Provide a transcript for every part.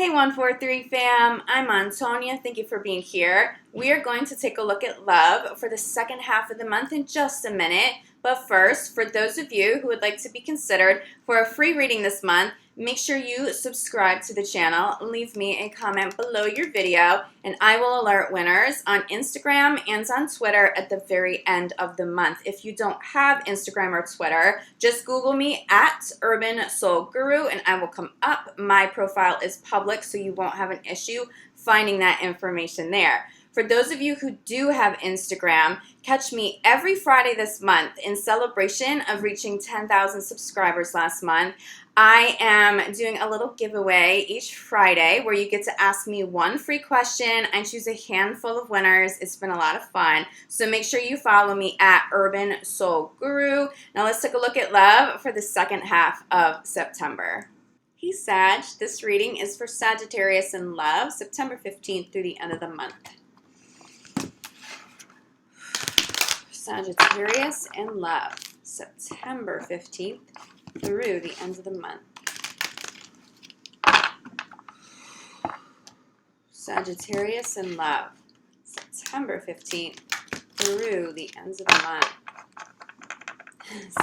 Hey 143 fam, I'm Antonia. Thank you for being here. We are going to take a look at love for the second half of the month in just a minute. But first, for those of you who would like to be considered for a free reading this month, make sure you subscribe to the channel, leave me a comment below your video, and I will alert winners on Instagram and on Twitter at the very end of the month. If you don't have Instagram or Twitter, just Google me at UrbanSoulGuru and I will come up. My profile is public, so you won't have an issue finding that information there. For those of you who do have Instagram, catch me every Friday this month in celebration of reaching 10,000 subscribers last month. I am doing a little giveaway each Friday where you get to ask me one free question. I choose a handful of winners. It's been a lot of fun. So make sure you follow me at UrbanSoulGuru. Now let's take a look at love for the second half of September. Hey Sag, this reading is for Sagittarius in love, September 15th through the end of the month. Sagittarius in love, September 15th through the end of the month. Sagittarius in love, September 15th through the end of the month.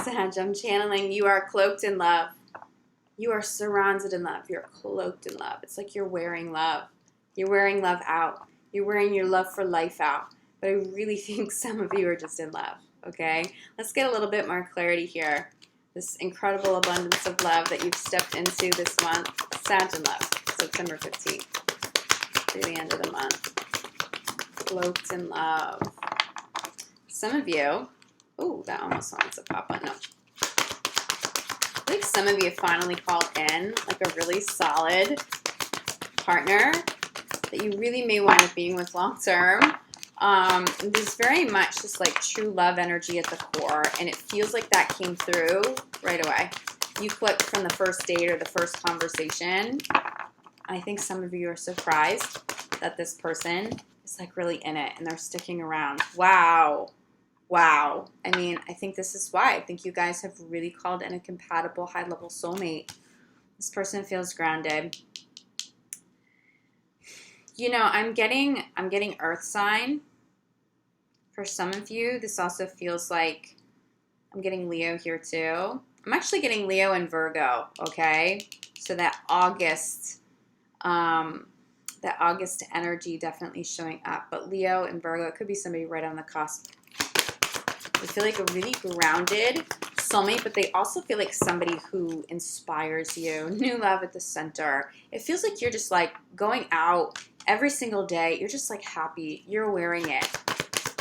Sag, I'm channeling, you are cloaked in love. You are surrounded in love. You're cloaked in love. It's like you're wearing love. You're wearing love out. You're wearing your love for life out. But I really think some of you are just in love, okay? Let's get a little bit more clarity here. This incredible abundance of love that you've stepped into this month. Sag in love, September 15th through the end of the month. Cloaked in love. Some of you, oh, that almost wants to pop on. No. I think some of you finally called in like a really solid partner that you really may wind up being with long term. There's very much just like true love energy at the core, and it feels like that came through right away. You clicked from the first date or the first conversation. I think some of you are surprised that this person is like really in it and they're sticking around. Wow. Wow. I mean, I think this is why. I think you guys have really called in a compatible high-level soulmate. This person feels grounded. You know, I'm getting earth sign. For some of you, this also feels like I'm getting Leo here too. I'm actually getting Leo and Virgo, okay? So that August energy definitely showing up. But Leo and Virgo, it could be somebody right on the cusp. They feel like a really grounded soulmate, but they also feel like somebody who inspires you. New love at the center. It feels like you're just like going out every single day. You're just like happy. You're wearing it.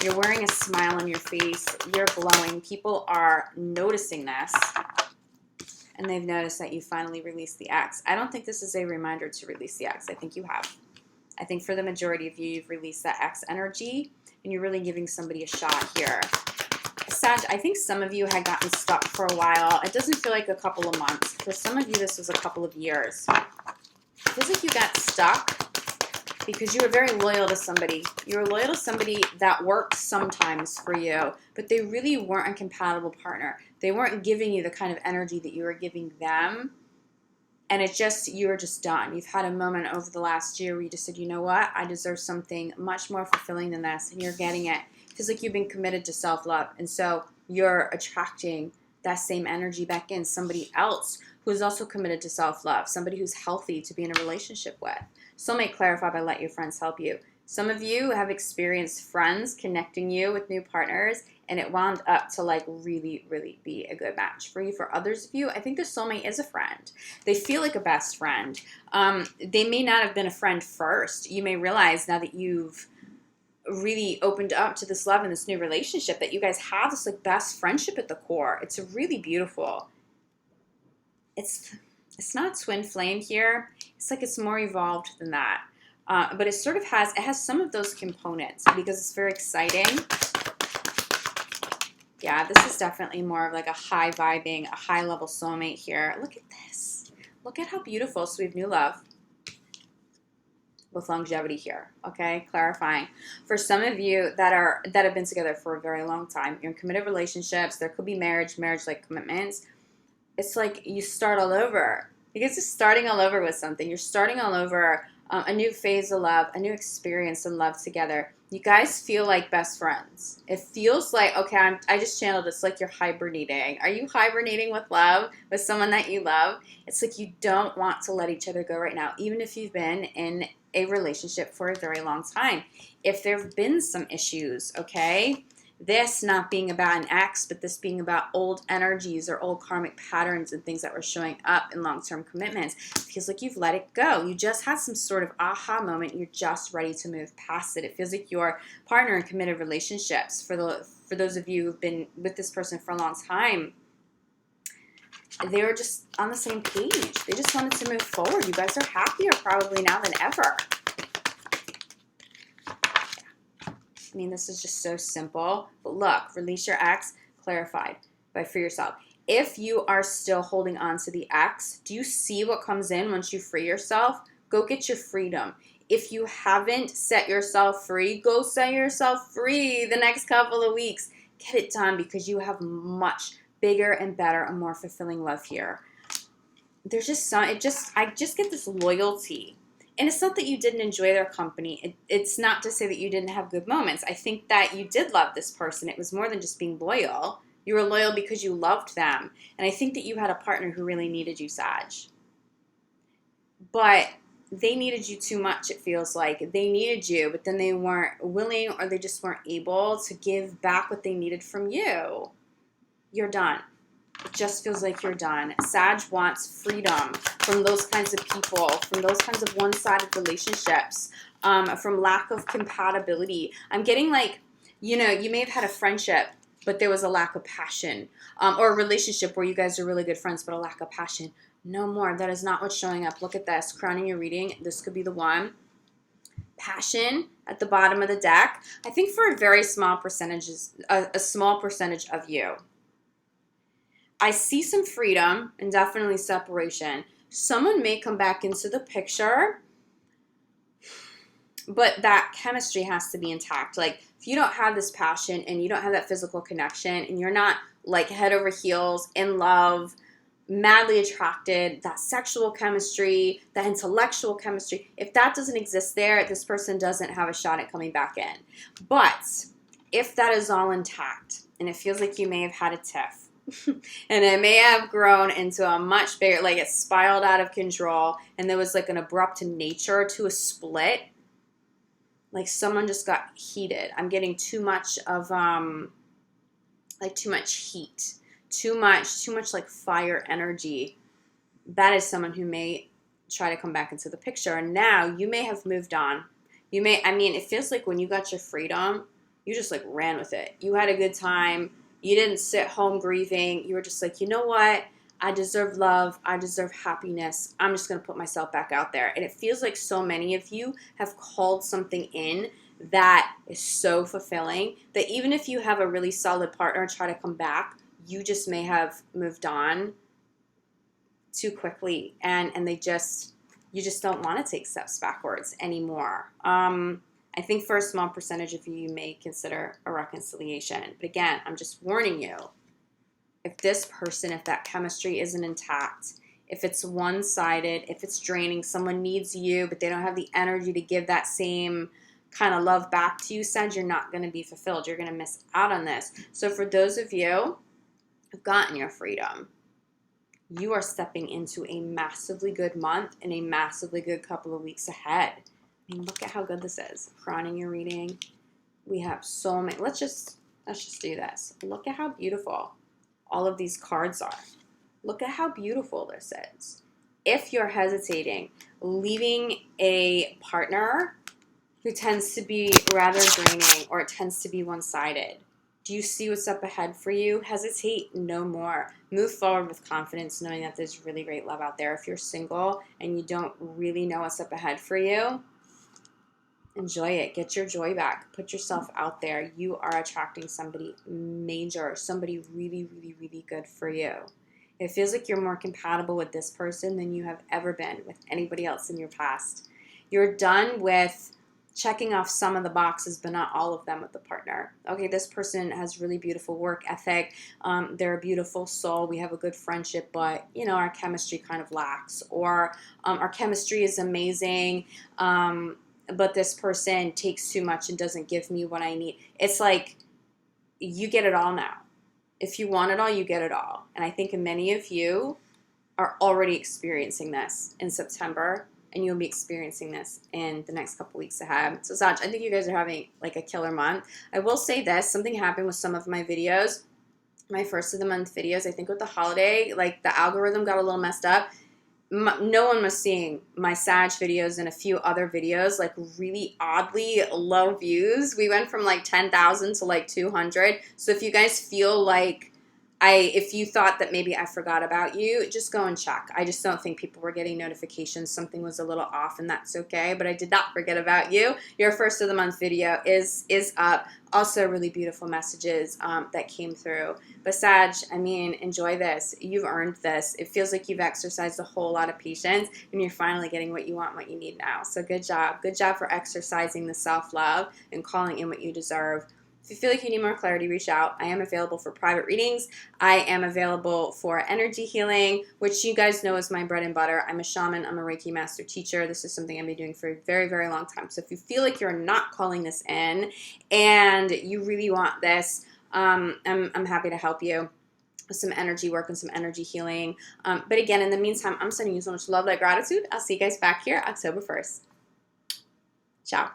You're wearing a smile on your face. You're glowing. People are noticing this. And they've noticed that you finally released the ex. I don't think this is a reminder to release the ex. I think you have. I think for the majority of you, you've released that ex energy. And you're really giving somebody a shot here. Sag, I think some of you had gotten stuck for a while. It doesn't feel like a couple of months. For some of you, this was a couple of years. It feels like you got stuck because you were very loyal to somebody. You were loyal to somebody that worked sometimes for you, but they really weren't a compatible partner. They weren't giving you the kind of energy that you were giving them. And it's just, you were just done. You've had a moment over the last year where you just said, you know what? I deserve something much more fulfilling than this, and you're getting it. It feels like you've been committed to self-love, and so you're attracting that same energy back in. Somebody else who is also committed to self-love, somebody who's healthy to be in a relationship with. Soulmate clarify by let your friends help you. Some of you have experienced friends connecting you with new partners, and it wound up to like really, really be a good match for you. For others of you, I think the soulmate is a friend. They feel like a best friend. They may not have been a friend first. You may realize now that you've really opened up to this love and this new relationship that you guys have this like best friendship at the core. It's really beautiful. It's not twin flame here. It's like it's more evolved than that. But it sort of has some of those components because it's very exciting. Yeah, this is definitely more of like a high vibing, a high level soulmate here. Look at this. Look at how beautiful. So we have new love with longevity here, okay? Clarifying. For some of you that have been together for a very long time, you're in committed relationships, there could be marriage-like commitments. It's like you start all over. You guys are starting all over with something. You're starting all over a new phase of love, a new experience in love together. You guys feel like best friends. It feels like, okay, I just channeled, it's like you're hibernating. Are you hibernating with love, with someone that you love? It's like you don't want to let each other go right now, even if you've been in a relationship for a very long time. If there have been some issues, okay? This not being about an ex, but this being about old energies or old karmic patterns and things that were showing up in long-term commitments. It feels like you've let it go. You just had some sort of aha moment. You're just ready to move past it. It feels like your partner in committed relationships, for those of you who've been with this person for a long time, they were just on the same page. They just wanted to move forward. You guys are happier probably now than ever. I mean, this is just so simple. But look, release your ex, clarified by free yourself. If you are still holding on to the ex, do you see what comes in once you free yourself? Go get your freedom. If you haven't set yourself free, go set yourself free the next couple of weeks. Get it done because you have much bigger and better and more fulfilling love here. There's just some, I just get this loyalty. And it's not that you didn't enjoy their company. It's not to say that you didn't have good moments. I think that you did love this person. It was more than just being loyal. You were loyal because you loved them. And I think that you had a partner who really needed you, Sag. But they needed you too much, it feels like. They needed you, but then they weren't willing or they just weren't able to give back what they needed from you. You're done. It just feels like you're done. Sag wants freedom from those kinds of people, from those kinds of one-sided relationships, from lack of compatibility. I'm getting like, you know, you may have had a friendship, but there was a lack of passion, or a relationship where you guys are really good friends, but a lack of passion. No more. That is not what's showing up. Look at this. Crowning your reading. This could be the one. Passion at the bottom of the deck. I think for a very small percentage, a small percentage of you. I see some freedom and definitely separation. Someone may come back into the picture, but that chemistry has to be intact. Like, if you don't have this passion and you don't have that physical connection and you're not like head over heels in love, madly attracted, that sexual chemistry, that intellectual chemistry, if that doesn't exist there, this person doesn't have a shot at coming back in. But if that is all intact and it feels like you may have had a tiff, and it may have grown into a much bigger, like it spiraled out of control and there was like an abrupt nature to a split, like someone just got heated. I'm getting too much of like too much heat, too much like fire energy. That is someone who may try to come back into the picture. And now you may have moved on. You may, I mean, it feels like when you got your freedom, you just like ran with it. You had a good time. You didn't sit home grieving. You were just like, you know what? I deserve love. I deserve happiness. I'm just going to put myself back out there. And it feels like so many of you have called something in that is so fulfilling that even if you have a really solid partner try to come back, you just may have moved on too quickly. And you just don't want to take steps backwards anymore. I think for a small percentage of you may consider a reconciliation. But again, I'm just warning you, if this person, if that chemistry isn't intact, if it's one-sided, if it's draining, someone needs you, but they don't have the energy to give that same kind of love back to you, Sag, you're not going to be fulfilled. You're going to miss out on this. So for those of you who've gotten your freedom, you are stepping into a massively good month and a massively good couple of weeks ahead. I mean, look at how good this is. Crowning your reading. We have so many. Let's just do this. Look at how beautiful all of these cards are. Look at how beautiful this is. If you're hesitating, leaving a partner who tends to be rather draining or it tends to be one-sided, do you see what's up ahead for you? Hesitate no more. Move forward with confidence, knowing that there's really great love out there. If you're single and you don't really know what's up ahead for you, enjoy it. Get your joy back. Put yourself out there. You are attracting somebody major, somebody really, really, really good for you. It feels like you're more compatible with this person than you have ever been with anybody else in your past. You're done with checking off some of the boxes, but not all of them with the partner. Okay, this person has really beautiful work ethic. They're a beautiful soul. We have a good friendship, but, you know, our chemistry kind of lacks. Or our chemistry is amazing, but this person takes too much and doesn't give me what I need. It's like you get it all now. If you want it all, you get it all. And I think many of you are already experiencing this in September, and you'll be experiencing this in the next couple weeks ahead. So, Sag, I think you guys are having like a killer month. I will say this, something happened with some of my videos, my first of the month videos. I think with the holiday, like the algorithm got a little messed up. No one was seeing my Sag videos and a few other videos, like really oddly low views. We went from like 10,000 to like 200. So if you guys feel like if you thought that maybe I forgot about you, just go and check. I just don't think people were getting notifications. Something was a little off, and that's okay. But I did not forget about you. Your first of the month video is up. Also, really beautiful messages that came through. But Sag, I mean, enjoy this. You've earned this. It feels like you've exercised a whole lot of patience, and you're finally getting what you want, what you need now. So good job. Good job for exercising the self-love and calling in what you deserve. If you feel like you need more clarity, reach out. I am available for private readings. I am available for energy healing, which you guys know is my bread and butter. I'm a shaman. I'm a Reiki master teacher. This is something I've been doing for a very, very long time. So if you feel like you're not calling this in and you really want this, I'm happy to help you with some energy work and some energy healing. But again, in the meantime, I'm sending you so much love, light, gratitude. I'll see you guys back here October 1st. Ciao.